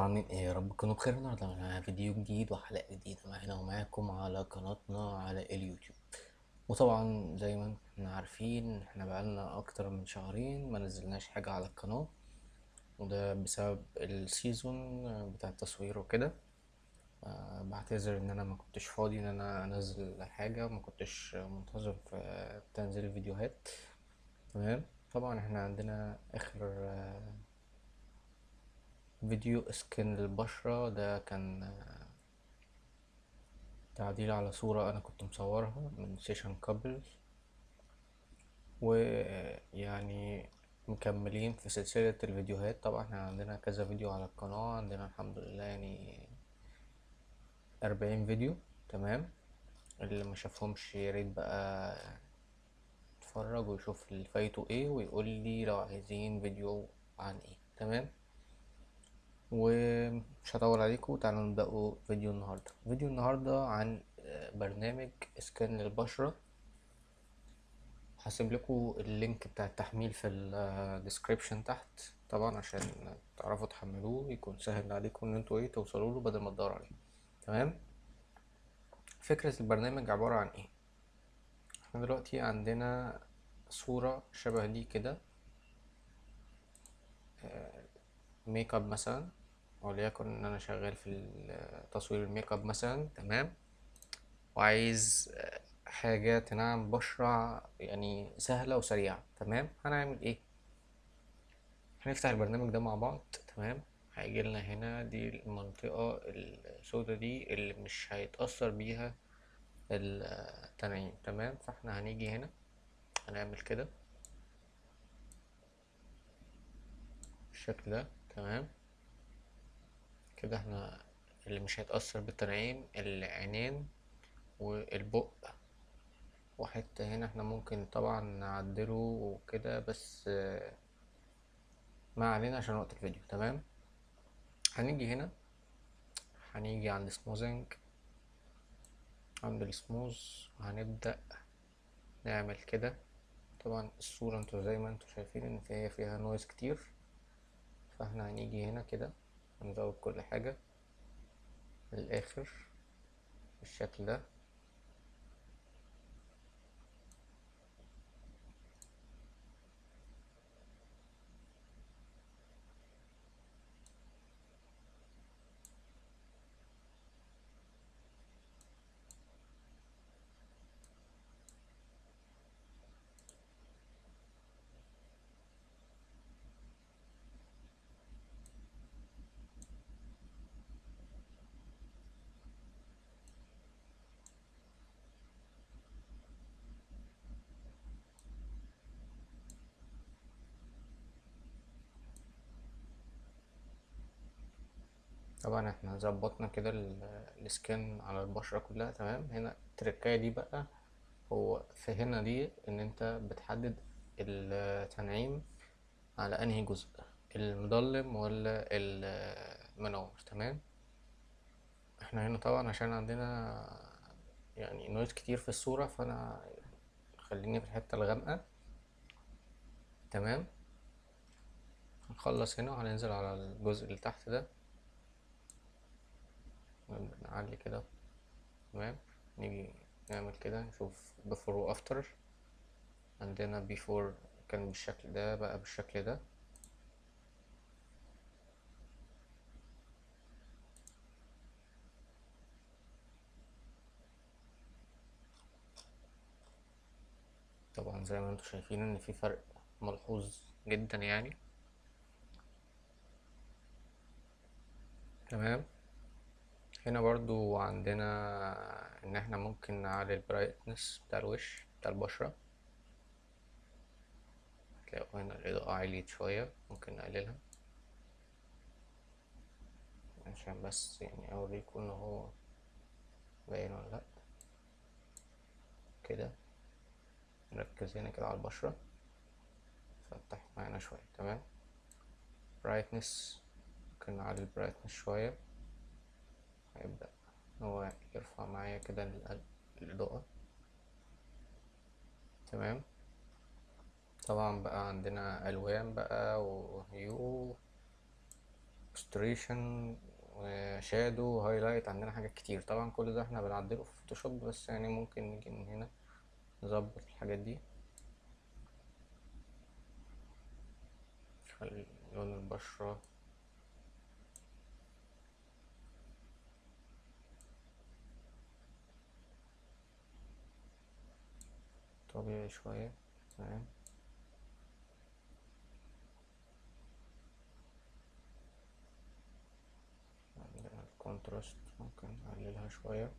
عاملين ايه؟ يا رب تكونوا بخير. النهارده معانا فيديو جديد وحلقة جديدة معانا ومعاكم على قناتنا على اليوتيوب. وطبعا زي ما احنا عارفين احنا بقالنا اكتر من شهرين ما نزلناش حاجة على القناة، وده بسبب السيزون بتاع التصوير وكده. بعتذر ان انا ما كنتش فاضي ان انا انزل حاجة، ما كنتش منتظم في تنزيل الفيديوهات. تمام. طبعا احنا عندنا اخر فيديو سكين للبشرة، ده كان تعديل على صورة أنا كنت مصورها من سيشن كابل. ويعني مكملين في سلسلة الفيديوهات. طبعا احنا عندنا كذا فيديو على القناة، عندنا الحمد لله يعني 40 فيديو. تمام. اللي ما شافهمش ياريت بقى يتفرج ويشوف اللي فايته ايه ويقول لي لو عايزين فيديو عن ايه. تمام. ومش هطول عليكم، تعالوا نبدأوا فيديو النهاردة عن برنامج اسكان للبشرة. هسيب لكم اللينك بتاع التحميل في الديسكريبشن تحت، طبعا عشان تعرفوا تحملوه يكون سهل عليكم ان انتوا توصلوا له بدل ما تدوروا عليه. تمام. فكرة البرنامج عبارة عن ايه؟ احنا دلوقتي عندنا صورة شبه دي كده، ميك اب مثلا، وليكن ان انا شغال في تصوير الميك اب مثلا. تمام. وعايز حاجة تنعم بشرة يعني سهلة وسريعة. تمام. هنعمل ايه؟ هنفتح البرنامج ده مع بعض. تمام. هيجي لنا هنا دي المنطقة السوداء دي اللي مش هيتأثر بيها التنعيم. تمام. فاحنا هنيجي هنا هنعمل كده بالشكل ده. تمام. كده احنا اللي مش هيتأثر بالتنعيم العينين والبق، وحتة هنا احنا ممكن طبعا نعدله وكده، بس ما علينا عشان وقت الفيديو. تمام. هنيجي هنا، هنيجي عند سموزنج، عند السموز، وهنبدأ نعمل كده. طبعا الصورة انتوا زي ما انتوا شايفين ان هي فيها نويز كتير، فاحنا هنيجي هنا كده هنزود كل حاجة للآخر بالشكل ده. طبعا احنا ظبطنا كده السكان على البشرة كلها. تمام. هنا التركاية دي بقى، هو في هنا دي ان انت بتحدد التنعيم على انهي جزء، المظلم ولا المنور. تمام. احنا هنا طبعا عشان عندنا يعني نويز كتير في الصورة، فانا خليني في الحتة الغامقة. تمام. هنخلص هنا وهننزل على الجزء اللي تحت ده، نبدأ نعلي كده. تمام. نيجي نعمل كده نشوف before و after. عندنا before كان بالشكل ده، بقى بالشكل ده. طبعا زي ما انتم شايفين ان في فرق ملحوظ جدا يعني. تمام. هنا برضو عندنا ان احنا ممكن نعلي البرايتنس بتاع الوش بتاع البشرة. هتلاقوا هنا الإضاءة عالية شوية، ممكن نقللها عشان بس يعني اوريكم ان هو باين ولا لأ. كده نركز هنا كده على البشرة، فتح معانا شوية. تمام. برايتنس ممكن نعلي البرايتنس شوية، هيبدأ هو يرفع معايا كده الإضاءة. تمام. طبعا بقى عندنا ألوان بقى وهيو اكستريشن وشادو هايلايت، عندنا حاجات كتير طبعا. كل ده احنا بنعدله في فوتوشوب، بس يعني ممكن نيجي من هنا نظبط الحاجات دي. خلي لون البشرة طبيعي شوية. تمام. عندنا الكونتراست ممكن نقللها شوية.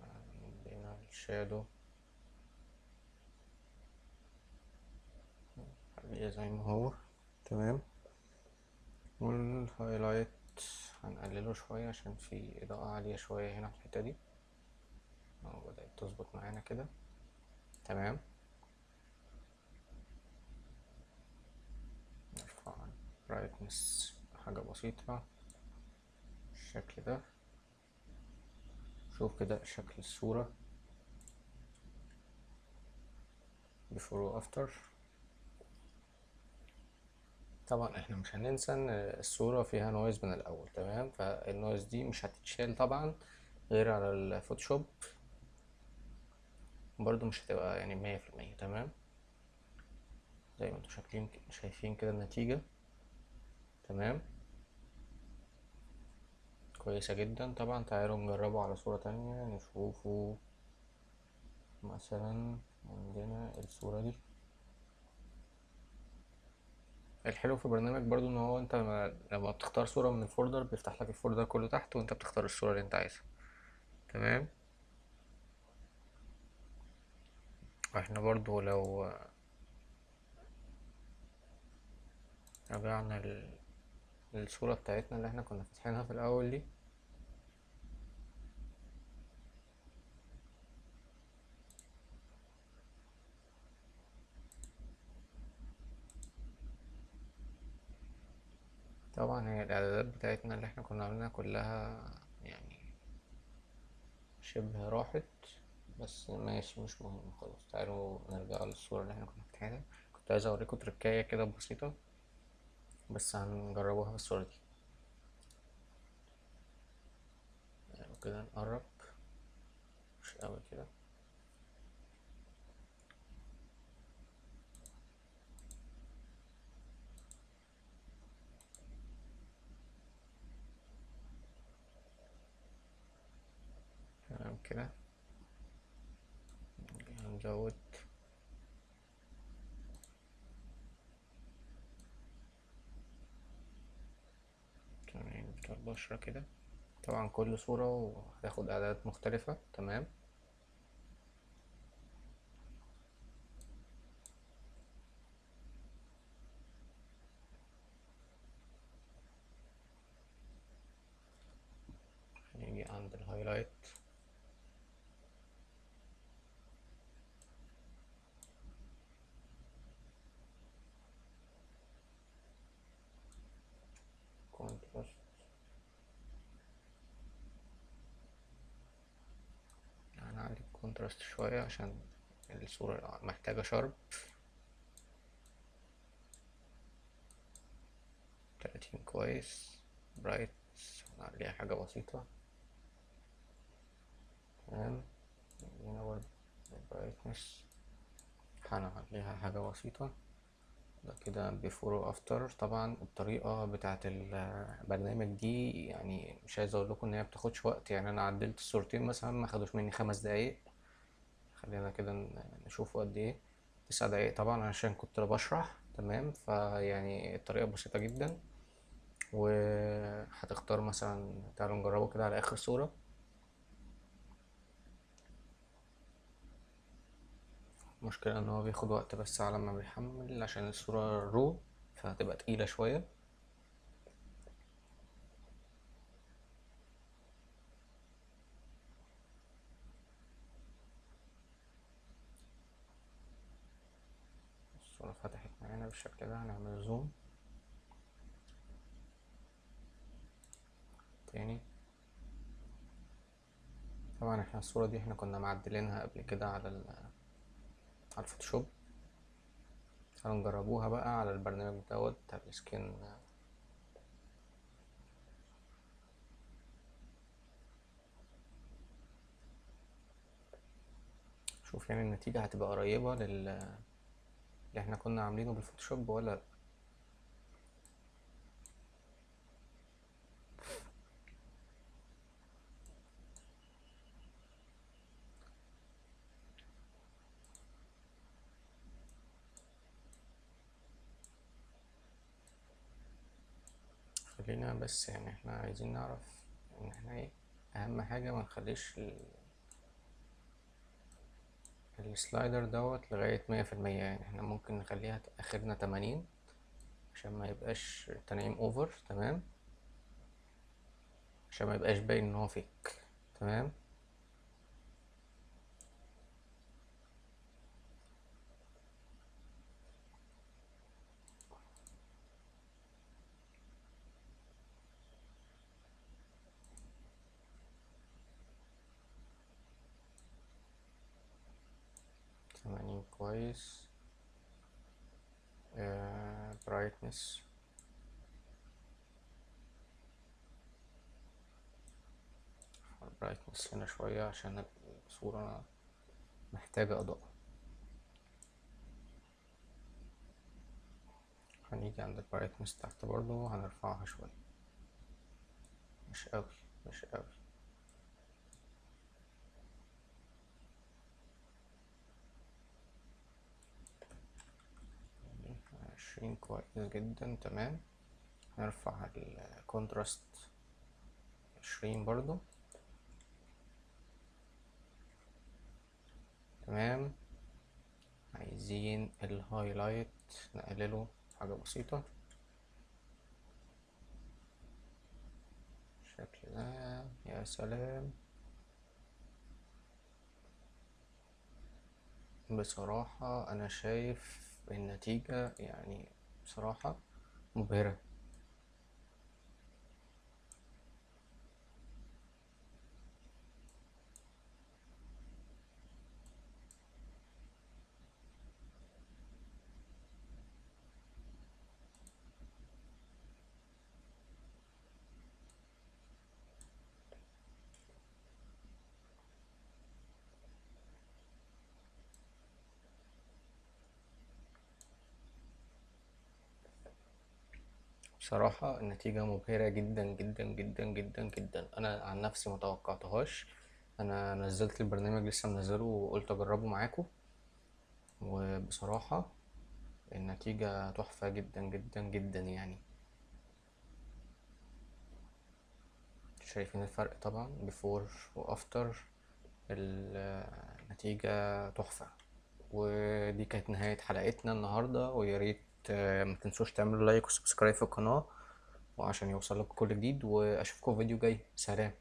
عندنا الشادو خليه زي ما هو. تمام. والهايلايت هنقلله شوية عشان في إضاءة عالية شوية هنا في الحتة دي. بدأت تظبط معانا كده. تمام. نرفع برايتنس حاجة بسيطة بالشكل ده. شوف كده شكل الصورة before و after. طبعا احنا مش هننسى ان الصورة فيها نويز من الاول. تمام. فالنويز دي مش هتتشال طبعا غير على الفوتوشوب، برضو مش هتبقى يعني 100%. تمام. زي ما انتوا شايفين كده النتيجة. تمام. كويسة جدا. طبعا تعالوا نجربه على صورة تانية نشوفه. مثلا عندنا الصورة دي. الحلو في البرنامج برضو ان هو انت لما بتختار صورة من الفولدر بيفتح لك الفولدر كله تحت، وانت بتختار الصورة اللي انت عايزها. تمام. احنا برضو لو رجعنا الصورة بتاعتنا اللي احنا كنا فاتحينها في الاول دي، طبعا هي الاعدادات بتاعتنا اللي احنا كنا عاملينها كلها يعني شبه راحت، بس ماشي مش مهم خلاص. تعالوا نرجع للصورة اللي احنا كنا فاتحينها. كنت عايز اوريكم تركاية كده بسيطة، بس هنجربوها في الصورة دي. يعني كده نقرب مش قوي كده. تمام كده. هنزود تمام بتاع البشرة كده. طبعا كل صورة وهتاخد اعدادات مختلفة. تمام. هنيجي عند الهايلايت. كونتراست هنعلي الكونتراست شوية عشان الصورة محتاجة شرب. 30 كويس. برايت هنعليها حاجة بسيطة. تمام. هنا برضه البرايتنس هنعليها حاجة بسيطة. ده كده بيفور وافتر. طبعا الطريقة بتاعت البرنامج دي يعني مش عايز اقول لكم ان هي بتاخدش وقت. يعني انا عدلت الصورتين مثلا ما خدوش مني 5 دقايق. خلينا كده نشوفه قد ايه. 9 دقايق طبعا عشان كنت بشرح. تمام. فيعني الطريقة بسيطة جدا. وهتختار مثلا، تعالوا نجربه كده على اخر صورة. المشكلة ان هو بياخد وقت بس على ما بيحمل عشان الصورة رو، فهتبقى تقيلة شوية. الصورة فتحت معانا بالشكل ده. هنعمل زوم تاني. طبعا احنا الصورة دي احنا كنا معدلينها قبل كده على الفوتوشوب. تعالوا نجربوها بقى على البرنامج دوت بتاع السكين شوف يعني النتيجة هتبقى قريبة اللي احنا كنا عاملينه بالفوتوشوب ولا لأ. خلينا بس يعني احنا عايزين نعرف ان احنا ايه، اهم حاجة ما نخليش السلايدر دوت لغاية 100%. يعني احنا ممكن نخليها اخرنا 80 عشان ما يبقاش التنعيم اوفر. تمام، عشان ما يبقاش باين ان هو فيك. تمام. تمانين كويس. برايتنس برايتنس هنا شوية عشان الصورة محتاجة إضاءة. هنيجي عند البرايتنس تحت برضو هنرفعها شوية، مش قوي مش قوي. 20 كويس جدا. تمام. نرفع الكونتراست 20 برضو. تمام. عايزين الهايلايت نقلله حاجة بسيطة بالشكل ده. يا سلام. بصراحة أنا شايف النتيجة يعني بصراحة مبهرة. بصراحة النتيجة مبهرة جدا جدا جدا جدا جدا. أنا عن نفسي متوقعتهاش. أنا نزلت البرنامج لسه منزله وقلت أجربه معاكم، وبصراحة النتيجة تحفة جدا جدا جدا يعني. شايفين الفرق طبعا بيفور وافتر. النتيجة تحفة. ودي كانت نهاية حلقتنا النهاردة، ويا ريت ما تنسوش تعملوا لايك وسبسكرايب في القناة وعشان يوصلكوا كل جديد. واشوفكم في فيديو جاي. سلام.